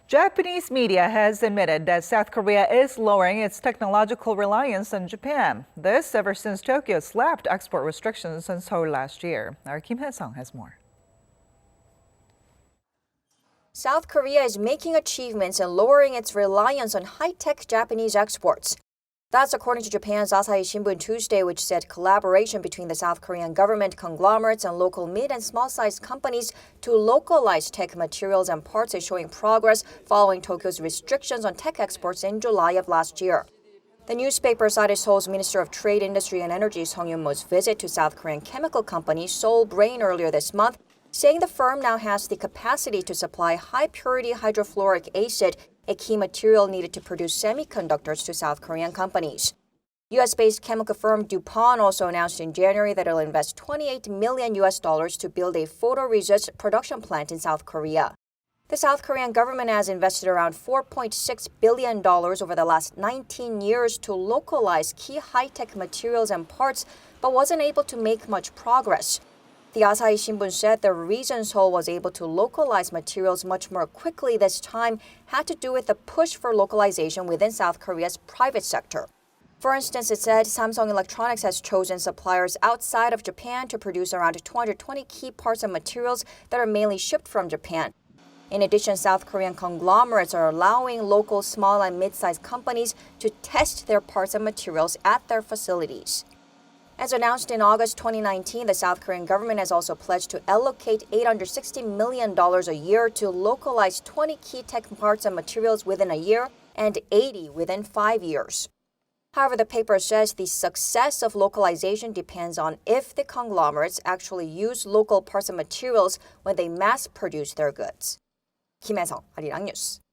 Japanese media has admitted that South Korea is lowering its technological reliance on Japan. This ever since Tokyo slapped export restrictions on Seoul last year. Our Kim Hyesung has more. South Korea is making achievements in lowering its reliance on high-tech Japanese exports. That's according to Japan's Asahi Shimbun Tuesday, which said collaboration between the South Korean government, conglomerates, and local mid- and small-sized companies to localize tech materials and parts is showing progress following Tokyo's restrictions on tech exports in July of last year. The newspaper cited Seoul's Minister of Trade, Industry, and Energy Sung Yoon-mo's visit to South Korean chemical company SoulBrain earlier this month, saying the firm now has the capacity to supply high-purity hydrofluoric acid, a key material needed to produce semiconductors to South Korean companies. U.S.-based chemical firm DuPont also announced in January that it'll invest $28 million to build a photoresist production plant in South Korea. The South Korean government has invested around $4.6 billion over the last 19 years to localize key high-tech materials and parts, but wasn't able to make much progress. The Asahi Shimbun said the reason Seoul was able to localize materials much more quickly this time had to do with the push for localization within South Korea's private sector. For instance, it said Samsung Electronics has chosen suppliers outside of Japan to produce around 220 key parts and materials that are mainly shipped from Japan. In addition, South Korean conglomerates are allowing local small and mid-sized companies to test their parts and materials at their facilities. As announced in August 2019, the South Korean government has also pledged to allocate $860 million a year to localize 20 key tech parts and materials within a year and 80 within 5 years. However, the paper says the success of localization depends on if the conglomerates actually use local parts and materials when they mass produce their goods. 김혜성, 아리랑 뉴스.